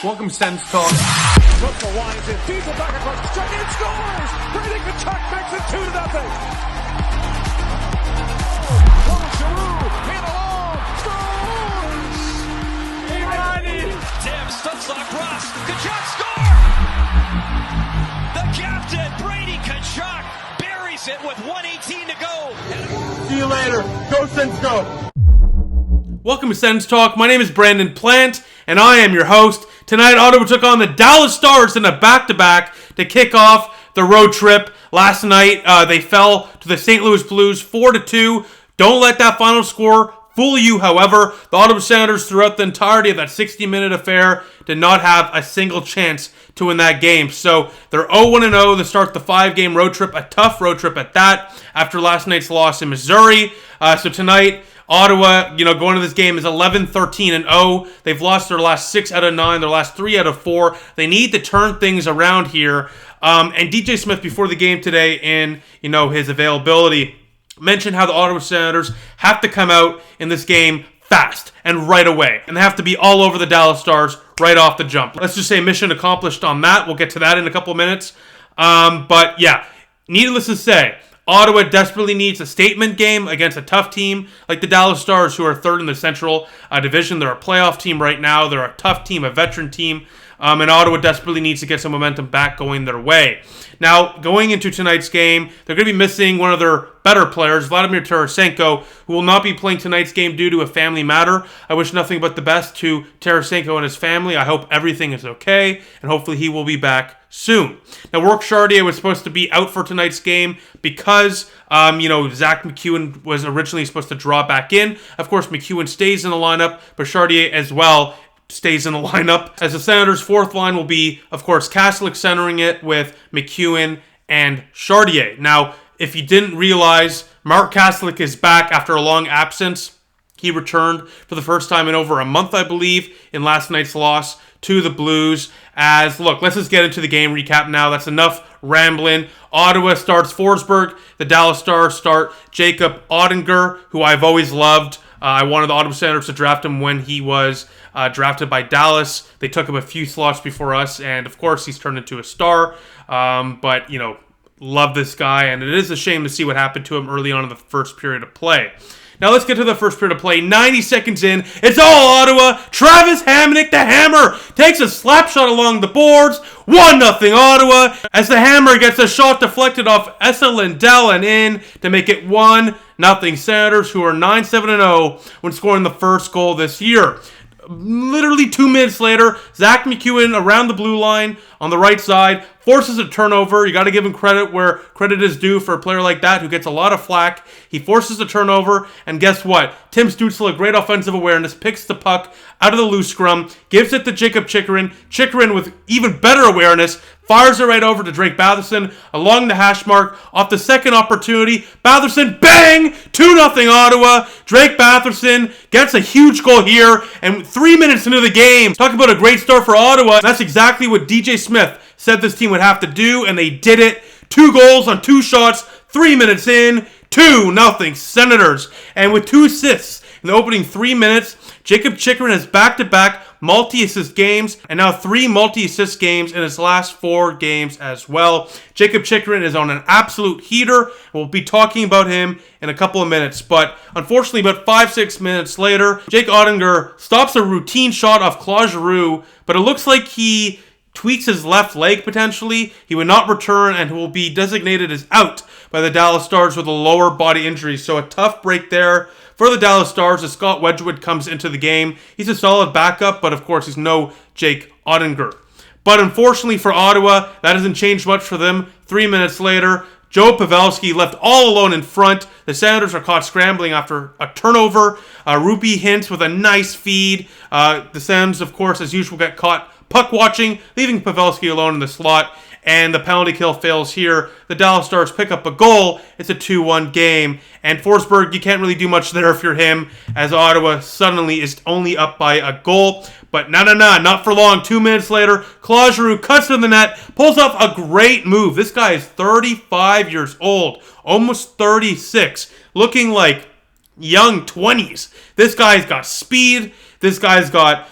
Welcome, Sens Talk. Russell winds in, feeds it back across the track, and scores! Brady Tkachuk makes it 2-0. Giroux, hit alone, scores! Tim Stutzla across, Tkachuk score! The captain, Brady Tkachuk, buries it with 1:18 to go. See you later. Go, Sens, go. Welcome to Sens Talk. My name is Brandon Plant, and I am your host. Tonight, Ottawa took on the Dallas Stars in a back-to-back to kick off the road trip. Last night, they fell to the St. Louis Blues 4-2. Don't let that final score fool you, however. The Ottawa Senators, throughout the entirety of that 60-minute affair, did not have a single chance to win that game. So they're 0-0 to start the 5-game road trip, a tough road trip at that, after last night's loss in Missouri. So tonight, Ottawa, going to this game is 11-13-0. They've lost their last 6 out of 9, their last 3 out of 4. They need to turn things around here. And DJ Smith, before the game today, in his availability, mentioned how the Ottawa Senators have to come out in this game fast and right away. And they have to be all over the Dallas Stars right off the jump. Let's just say mission accomplished on that. We'll get to that in a couple of minutes. But yeah, needless to say, Ottawa desperately needs a statement game against a tough team like the Dallas Stars, who are third in the Central Division. They're a playoff team right now. They're a tough team, a veteran team. And Ottawa desperately needs to get some momentum back going their way. Now, going into tonight's game, they're going to be missing one of their better players, Vladimir Tarasenko, who will not be playing tonight's game due to a family matter. I wish nothing but the best to Tarasenko and his family. I hope everything is okay, and hopefully he will be back soon. Now, Rourke Chartier was supposed to be out for tonight's game because, Zach McEwen was originally supposed to draw back in. Of course, McEwen stays in the lineup, but Chartier as well stays in the lineup. As the Senators' fourth line will be, of course, Kaslich centering it with McEwen and Chartier. Now, if you didn't realize, Mark Kaslich is back after a long absence. He returned for the first time in over a month, I believe, in last night's loss to the Blues. Let's just get into the game recap now. That's enough rambling. Ottawa starts Forsberg. The Dallas Stars start Jacob Oettinger, who I've always loved. I wanted the Ottawa Senators to draft him when he was drafted by Dallas. They took him a few slots before us, and of course, he's turned into a star. But love this guy, and it is a shame to see what happened to him early on in the first period of play. Now let's get to the first period of play. 90 seconds in, it's all Ottawa. Travis Hamonic, the Hammer, takes a slap shot along the boards. 1-0 Ottawa, as the Hammer gets a shot deflected off Esa Lindell and in to make it 1-0 Senators, who are 9-7-0 when scoring the first goal this year. Literally 2 minutes later, Zach McEwen around the blue line on the right side forces a turnover. You got to give him credit where credit is due for a player like that who gets a lot of flack. He forces a turnover, and guess what? Tim Stützle, great offensive awareness, picks the puck out of the loose scrum, gives it to Jakob Chychrun. Chychrun, with even better awareness, fires it right over to Drake Batherson along the hash mark. Off the second opportunity, Batherson, bang! 2-0 Ottawa. Drake Batherson gets a huge goal here, and 3 minutes into the game, talk about a great start for Ottawa. That's exactly what DJ Smith said this team would have to do, and they did it. 2 goals on 2 shots, 3 minutes in, 2-0 Senators. And with 2 assists in the opening 3 minutes, Jakob Chychrun has back-to-back multi-assist games, and now 3 multi-assist games in his last 4 games as well. Jakob Chychrun is on an absolute heater. We'll be talking about him in a couple of minutes, but unfortunately, about 5-6 minutes later, Jake Oettinger stops a routine shot off Claude Giroux, but it looks like he tweaks his left leg potentially. He would not return and will be designated as out by the Dallas Stars with a lower body injury. So a tough break there for the Dallas Stars as Scott Wedgwood comes into the game. He's a solid backup, but of course he's no Jake Oettinger. But unfortunately for Ottawa, that hasn't changed much for them. 3 minutes later, Joe Pavelski left all alone in front. The Senators are caught scrambling after a turnover. Rupi Hintz with a nice feed. The Sens, of course, as usual, get caught puck watching, leaving Pavelski alone in the slot, and the penalty kill fails here. The Dallas Stars pick up a goal. It's a 2-1 game, and Forsberg, you can't really do much there if you're him, as Ottawa suddenly is only up by a goal. But not for long. 2 minutes later, Claude Giroux cuts to the net, pulls off a great move. This guy is 35 years old, almost 36, looking like young 20s. This guy's got speed. This guy's got,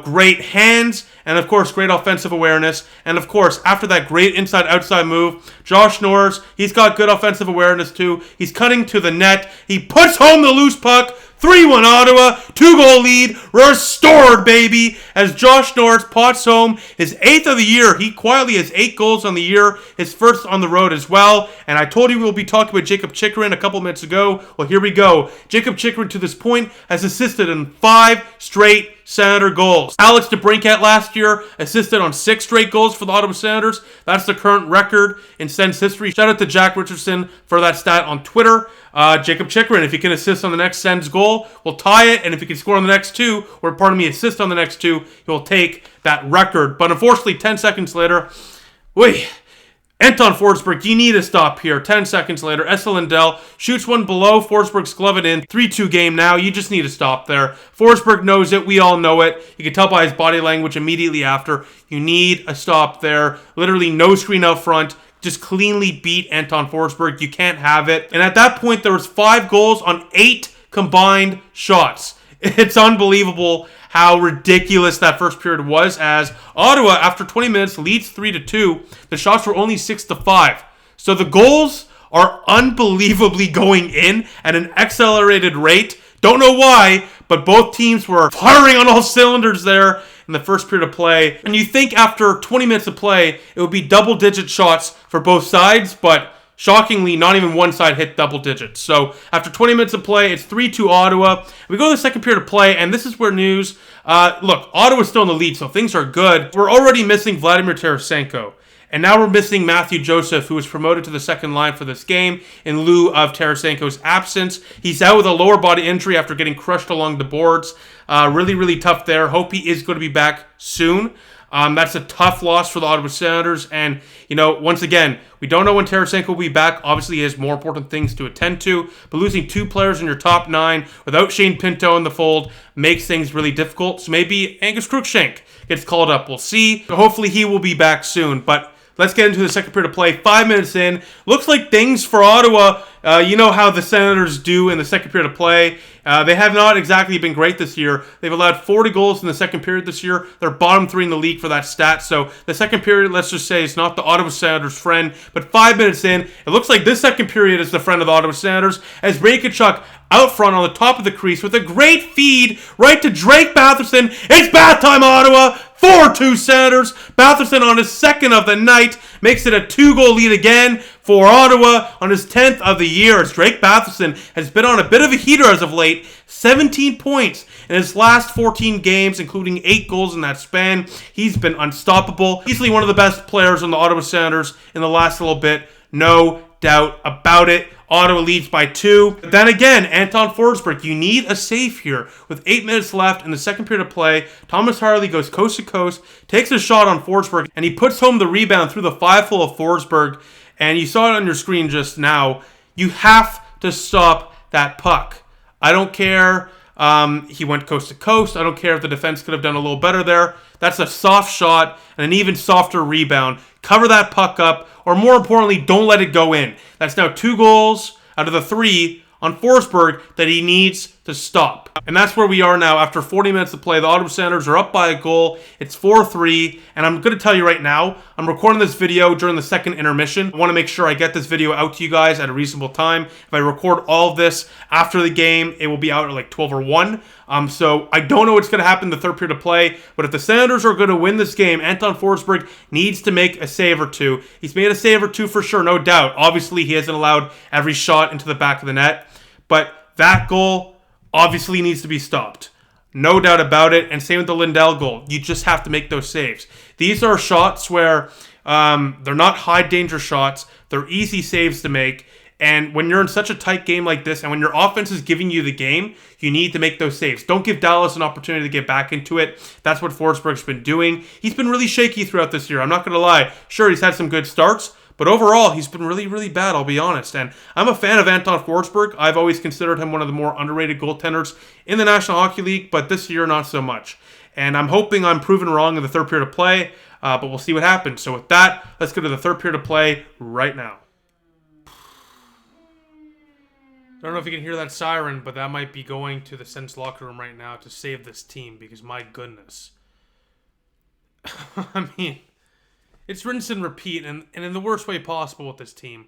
great hands and, of course, great offensive awareness. And, of course, after that great inside-outside move, Josh Norris, he's got good offensive awareness, too. He's cutting to the net. He puts home the loose puck. 3-1 Ottawa, 2-goal lead, restored, baby, as Josh Norris pots home his 8th of the year. He quietly has 8 goals on the year, his first on the road as well. And I told you we'll be talking about Jakob Chychrun a couple minutes ago. Well, here we go. Jakob Chychrun, to this point, has assisted in 5 straight Senator goals. Alex DeBrincat last year assisted on 6 straight goals for the Ottawa Senators. That's the current record in Sens history. Shout out to Jack Richardson for that stat on Twitter. Jakob Chychrun, if he can assist on the next Sens goal, will tie it. And if he can score on the next 2, assist on the next 2, he'll take that record. But unfortunately, 10 seconds later, Anton Forsberg, you need to stop here. 10 seconds later, Esa Lindell shoots one below Forsberg's glove in. 3-2 game now. You just need to stop there. Forsberg knows it. We all know it. You can tell by his body language immediately after. You need a stop there. Literally no screen out front. Just cleanly beat Anton Forsberg. You can't have it. And at that point, there was 5 goals on 8 combined shots. It's unbelievable how ridiculous that first period was, as Ottawa, after 20 minutes, leads 3-2. The shots were only 6-5. So the goals are unbelievably going in at an accelerated rate. Don't know why, but both teams were firing on all cylinders there in the first period of play. And you think after 20 minutes of play, it would be double-digit shots for both sides, but shockingly, not even one side hit double digits. So after 20 minutes of play, it's 3-2 Ottawa. We go to the second period of play, and this is where news. Look, Ottawa's still in the lead, so things are good. We're already missing Vladimir Tarasenko. And now we're missing Matthew Joseph, who was promoted to the second line for this game in lieu of Tarasenko's absence. He's out with a lower body injury after getting crushed along the boards. Really, really tough there. Hope he is going to be back soon. That's a tough loss for the Ottawa Senators. And, once again, we don't know when Tarasenko will be back. Obviously, he has more important things to attend to. But losing 2 players in your top 9 without Shane Pinto in the fold makes things really difficult. So maybe Angus Crookshank gets called up. We'll see. Hopefully, he will be back soon. But let's get into the second period of play. 5 minutes in. Looks like things for Ottawa, you know how the Senators do in the second period of play. They have not exactly been great this year. They've allowed 40 goals in the second period this year. They're bottom 3 in the league for that stat. So the second period, let's just say, is not the Ottawa Senators' friend. But 5 minutes in, it looks like this second period is the friend of the Ottawa Senators, as Brady Tkachuk out front on the top of the crease with a great feed right to Drake Batherson. It's bath time, Ottawa. 4-2 Senators. Batherson on his 2nd of the night makes it a 2-goal lead again for Ottawa on his 10th of the year, as Drake Batherson has been on a bit of a heater as of late. 17 points in his last 14 games, including 8 goals in that span. He's been unstoppable. Easily one of the best players on the Ottawa Senators in the last little bit. No doubt about it. Ottawa leads by 2. But then again, Anton Forsberg, you need a save here. With 8 minutes left in the second period of play, Thomas Harley goes coast to coast, takes a shot on Forsberg, and he puts home the rebound through the 5-hole of Forsberg. And you saw it on your screen just now. You have to stop that puck. I don't care. He went coast to coast. I don't care if the defense could have done a little better there. That's a soft shot and an even softer rebound. Cover that puck up, or more importantly, don't let it go in. That's now 2 goals out of the 3 on Forsberg that he needs to stop. And that's where we are now after 40 minutes of play. The Ottawa Senators are up by a goal. It's 4-3. And I'm going to tell you right now, I'm recording this video during the second intermission. I want to make sure I get this video out to you guys at a reasonable time. If I record all of this after the game, it will be out at like 12 or 1. So I don't know what's going to happen in the third period of play. But if the Senators are going to win this game, Anton Forsberg needs to make a save or 2. He's made a save or 2 for sure, no doubt. Obviously, he hasn't allowed every shot into the back of the net. But that goal obviously needs to be stopped. No doubt about it. And same with the Lindell goal. You just have to make those saves. These are shots where they're not high danger shots. They're easy saves to make. And when you're in such a tight game like this, and when your offense is giving you the game, you need to make those saves. Don't give Dallas an opportunity to get back into it. That's what Forsberg's been doing. He's been really shaky throughout this year. I'm not going to lie. Sure, he's had some good starts, but overall, he's been really, really bad, I'll be honest. And I'm a fan of Anton Forsberg. I've always considered him one of the more underrated goaltenders in the National Hockey League, but this year, not so much. And I'm hoping I'm proven wrong in the third period of play, but we'll see what happens. So with that, let's go to the third period of play right now. I don't know if you can hear that siren, but that might be going to the Sens locker room right now to save this team because my goodness. I mean, it's rinse and repeat and in the worst way possible with this team.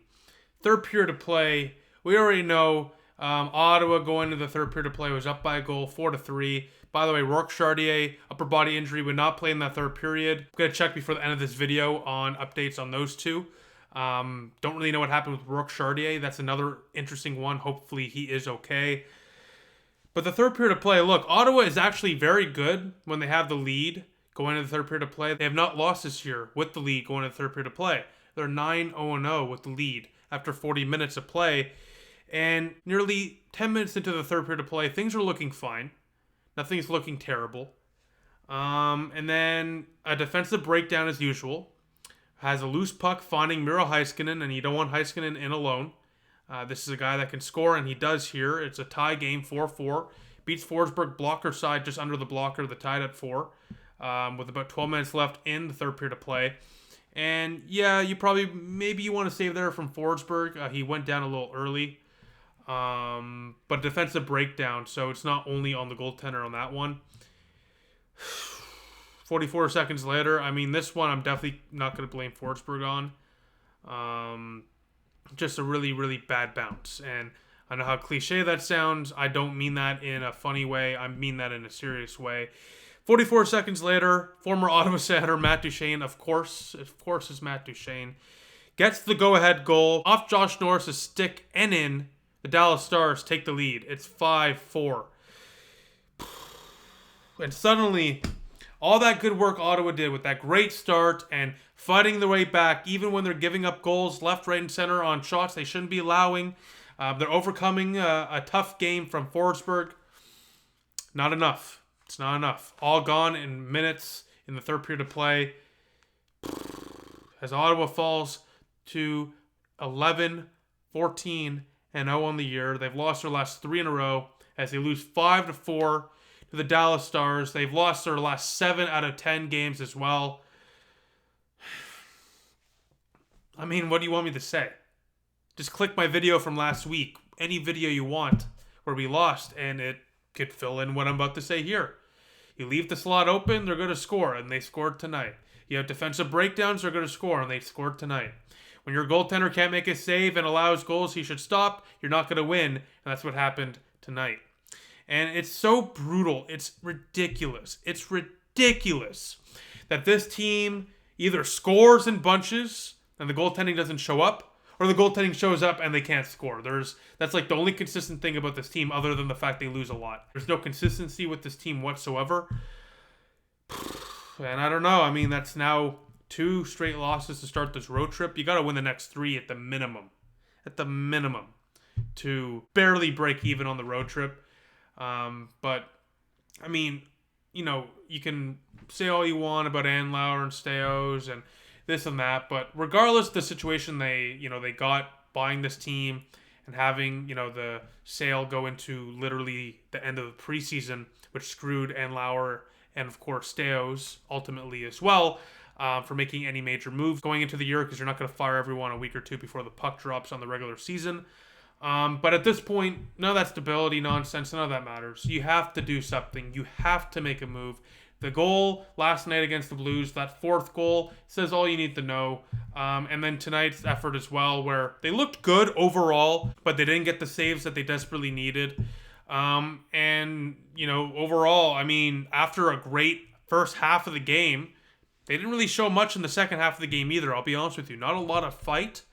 Third period of play, we already know Ottawa going into the third period of play was up by a goal, 4-3. By the way, Rourke Chartier, upper body injury, would not play in that third period. I'm going to check before the end of this video on updates on those two. Don't really know what happened with Rourke Chartier. That's another interesting one. Hopefully he is okay. But the third period of play, look, Ottawa is actually very good when they have the lead going into the third period of play. They have not lost this year with the lead going into the third period of play. They're 9-0-0 with the lead after 40 minutes of play. And nearly 10 minutes into the third period of play, things are looking fine. Nothing's looking terrible. And then a defensive breakdown as usual. Has a loose puck finding Miro Heiskanen, and you don't want Heiskanen in alone. This is a guy that can score, and he does here. It's a tie game, 4-4. Beats Forsberg blocker side just under the blocker, the tied at 4. With about 12 minutes left in the third period of play. And yeah, maybe you want to save there from Forsberg. He went down a little early. But defensive breakdown, so it's not only on the goaltender on that one. 44 seconds later, I mean, this one I'm definitely not going to blame Forsberg on. Just a really, really bad bounce. And I know how cliche that sounds. I don't mean that in a funny way. I mean that in a serious way. 44 seconds later, former Ottawa Senator Matt Duchene, of course is Matt Duchene, gets the go-ahead goal off Josh Norris's stick and in. The Dallas Stars take the lead. It's 5-4. And suddenly, all that good work Ottawa did with that great start and fighting their way back, even when they're giving up goals left, right, and center on shots they shouldn't be allowing. They're overcoming a tough game from Forsberg. Not enough. It's not enough. All gone in minutes in the third period of play. As Ottawa falls to 11-14 and 0 on the year. They've lost their last 3 in a row as they lose 5-4 to the Dallas Stars. They've lost their last 7 out of 10 games as well. I mean, what do you want me to say? Just click my video from last week, any video you want where we lost, and it could fill in what I'm about to say here. You leave the slot open, they're going to score, and they scored tonight. You have defensive breakdowns, they're going to score, and they scored tonight. When your goaltender can't make a save and allows goals he should stop, you're not going to win, and that's what happened tonight. And it's so brutal. It's ridiculous. It's ridiculous that this team either scores in bunches and the goaltending doesn't show up, or the goaltending shows up and they can't score. That's like the only consistent thing about this team other than the fact they lose a lot. There's no consistency with this team whatsoever. And I don't know. I mean, that's now 2 straight losses to start this road trip. You got to win the next 3 at the minimum. At the minimum. To barely break even on the road trip. But, I mean, you know, you can say all you want about Andlauer and Steos and this and that, but regardless of the situation they got buying this team and having, the sale go into literally the end of the preseason, which screwed Andlauer and, of course, Steos ultimately as well, for making any major moves going into the year, because you're not going to fire everyone a week or two before the puck drops on the regular season. But at this point, none of that stability nonsense, none of that matters. You have to do something. You have to make a move. The goal last night against the Blues, that 4th goal, says all you need to know. And then tonight's effort as well, where they looked good overall, but they didn't get the saves that they desperately needed. And, overall, I mean, after a great first half of the game, they didn't really show much in the second half of the game either, I'll be honest with you. Not a lot of fight.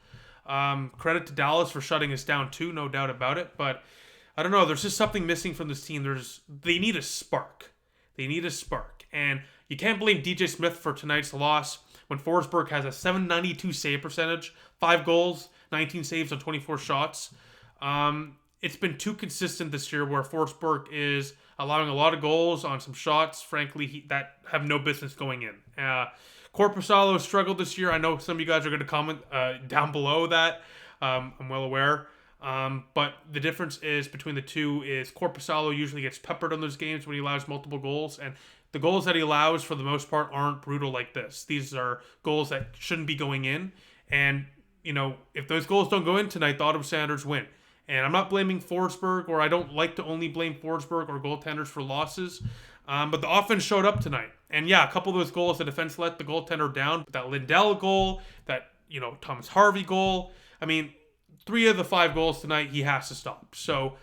Credit to Dallas for shutting us down too, no doubt about it. But I don't know, there's just something missing from this team. They need a spark. They need a spark. And you can't blame DJ Smith for tonight's loss when Forsberg has a .792 save percentage, 5 goals, 19 saves on 24 shots. It's been too consistent this year where Forsberg is allowing a lot of goals on some shots, frankly, that have no business going in. Korpisalo struggled this year. I know some of you guys are going to comment down below that. I'm well aware. But the difference is between the two is Korpisalo usually gets peppered on those games when he allows multiple goals. And the goals that he allows, for the most part, aren't brutal like this. These are goals that shouldn't be going in. And, if those goals don't go in tonight, the Ottawa Senators win. And I'm not blaming Forsberg, or I don't like to only blame Forsberg or goaltenders for losses. But the offense showed up tonight. And yeah, a couple of those goals, the defense let the goaltender down. That Lindell goal, that, Thomas Harvey goal. I mean, 3 of the 5 goals tonight, he has to stop. So,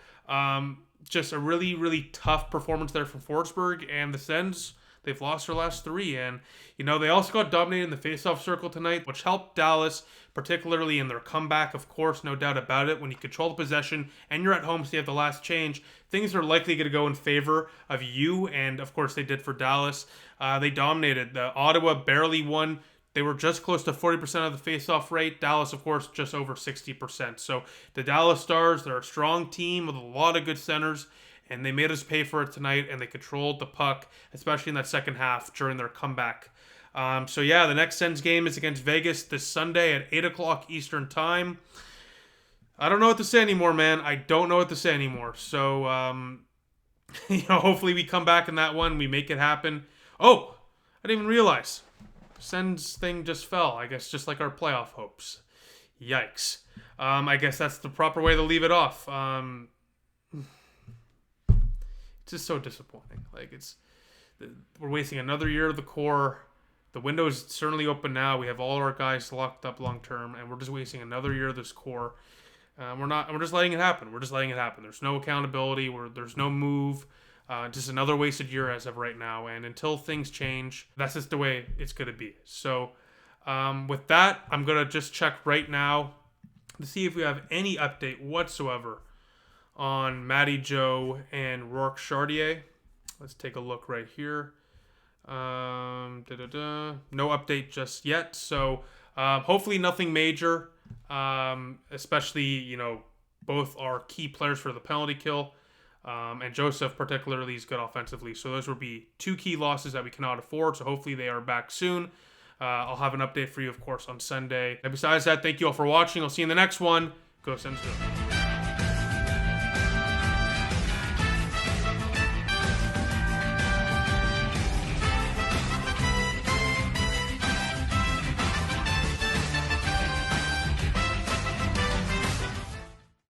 just a really, really tough performance there from Forsberg. And the Sens, they've lost their last 3. And, they also got dominated in the faceoff circle tonight, which helped Dallas, particularly in their comeback, of course, no doubt about it. When you control the possession and you're at home, so you have the last change, things are likely going to go in favor of you. And, of course, they did for Dallas. They dominated. The Ottawa barely won. They were just close to 40% of the faceoff rate. Dallas, of course, just over 60%. So the Dallas Stars, they're a strong team with a lot of good centers, and they made us pay for it tonight, and they controlled the puck, especially in that second half during their comeback. So yeah, the next Sens game is against Vegas this Sunday at 8 o'clock Eastern Time. I don't know what to say anymore, man. I don't know what to say anymore. So, hopefully we come back in that one. We make it happen. Oh, I didn't even realize. Sens thing just fell, I guess, just like our playoff hopes. Yikes. I guess that's the proper way to leave it off. It's just so disappointing. We're wasting another year of the core. The window is certainly open now. We have all our guys locked up long term, and we're just wasting another year of this core. We're just letting it happen. We're just letting it happen. There's no accountability. There's no move. Just another wasted year as of right now. And until things change, that's just the way it's going to be. So with that, I'm going to just check right now to see if we have any update whatsoever on Matty Joe and Rourke Chartier. Let's take a look right here. No update just yet. So hopefully nothing major, especially, both are key players for the penalty kill. And Joseph particularly is good offensively. So those will be 2 key losses that we cannot afford. So hopefully they are back soon. I'll have an update for you, of course, on Sunday. And besides that, thank you all for watching. I'll see you in the next one. Go Sens. Go.